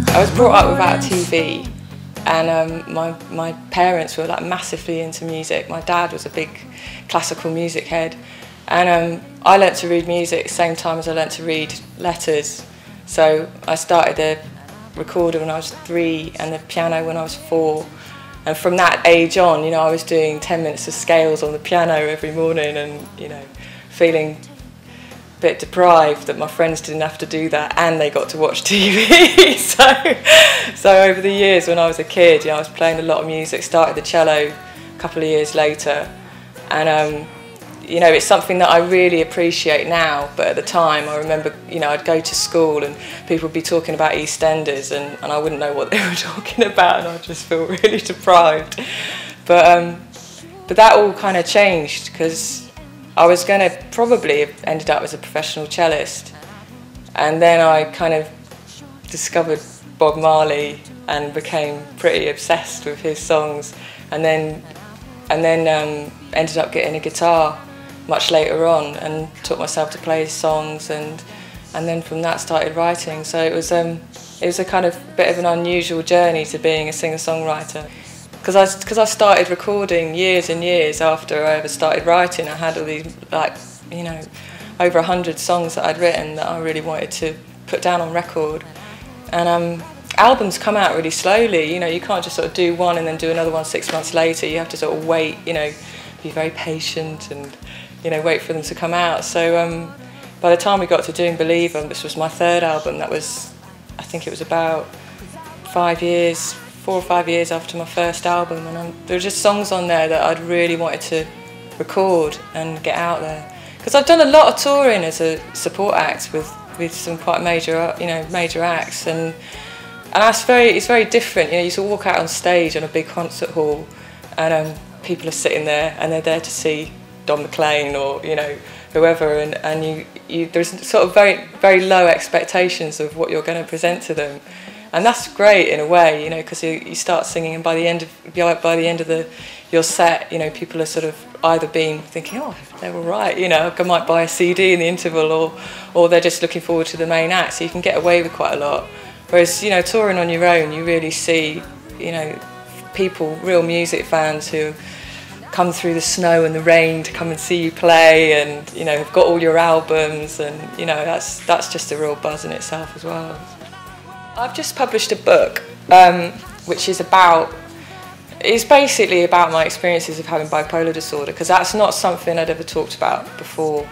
I was brought up without a TV, and my parents were like massively into music. My dad was a big classical music head, and I learnt to read music same time as I learnt to read letters. So I started the recorder when I was 3 and the piano when I was 4. And from that age on, you know, I was doing 10 minutes of scales on the piano every morning, and, you know, feeling a bit deprived that my friends didn't have to do that and they got to watch TV. so over the years when I was a kid, you know, I was playing a lot of music, started the cello a couple of years later, and you know, it's something that I really appreciate now, but at the time I remember, you know, I'd go to school and people would be talking about EastEnders, and I wouldn't know what they were talking about, and I'd just feel really deprived. But that all kind of changed, because I was going to probably have ended up as a professional cellist, and then I kind of discovered Bob Marley and became pretty obsessed with his songs, and then ended up getting a guitar much later on and taught myself to play his songs, and then from that started writing. So it was a kind of bit of an unusual journey to being a singer-songwriter, because I started recording years and years after I ever started writing. I had all these, like, you know, over 100 songs that I'd written that I really wanted to put down on record, and albums come out really slowly. You know, you can't just sort of do one and then do another one 6 months later. You have to sort of wait, you know, be very patient and, you know, wait for them to come out. So by the time we got to doing Believer, this was my 3rd album. That was, I think it was about 4 or 5 years after my first album, and there were just songs on there that I'd really wanted to record and get out there. Because I've done a lot of touring as a support act with some quite major, you know, major acts, and it's very different. You know, you sort of walk out on stage on a big concert hall, and people are sitting there and they're there to see Don McLean or, you know, whoever, and there's sort of very, very low expectations of what you're going to present to them, and that's great in a way, you know, because you start singing, and by the end of your set, you know, people are sort of either thinking, oh, they're all right, you know, I might buy a CD in the interval, or they're just looking forward to the main act, so you can get away with quite a lot. Whereas, you know, touring on your own, you really see, you know, people, real music fans who come through the snow and the rain to come and see you play, and, you know, have got all your albums, and, you know, that's just a real buzz in itself as well. I've just published a book which is basically about my experiences of having bipolar disorder, because that's not something I'd ever talked about before,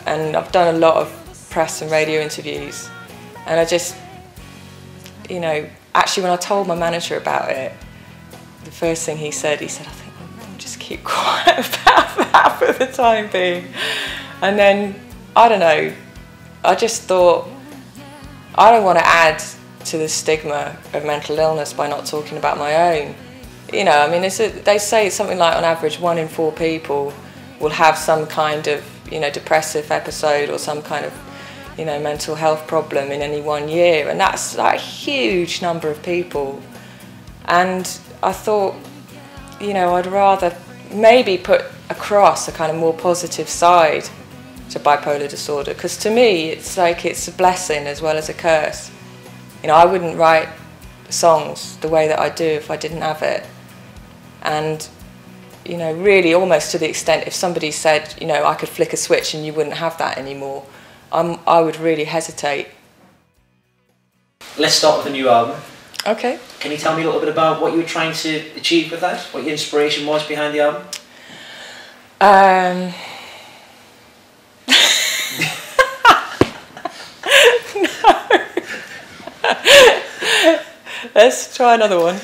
and I've done a lot of press and radio interviews, and I just, you know, actually when I told my manager about it, the first thing he said, I think, well, just keep quiet about that for the time being. And then, I don't know, I just thought, I don't want to add to the stigma of mental illness by not talking about my own. You know, I mean, they say something like on average 1 in 4 people will have some kind of, you know, depressive episode or some kind of, you know, mental health problem in any 1 year, and that's like a huge number of people. And I thought, you know, I'd rather maybe put across a kind of more positive side to bipolar disorder, because to me it's like it's a blessing as well as a curse. You know, I wouldn't write songs the way that I do if I didn't have it. And, you know, really almost to the extent if somebody said, you know, I could flick a switch and you wouldn't have that anymore, I would really hesitate. Let's start with the new album. Okay. Can you tell me a little bit about what you were trying to achieve with that? What your inspiration was behind the album? No. Let's try another one.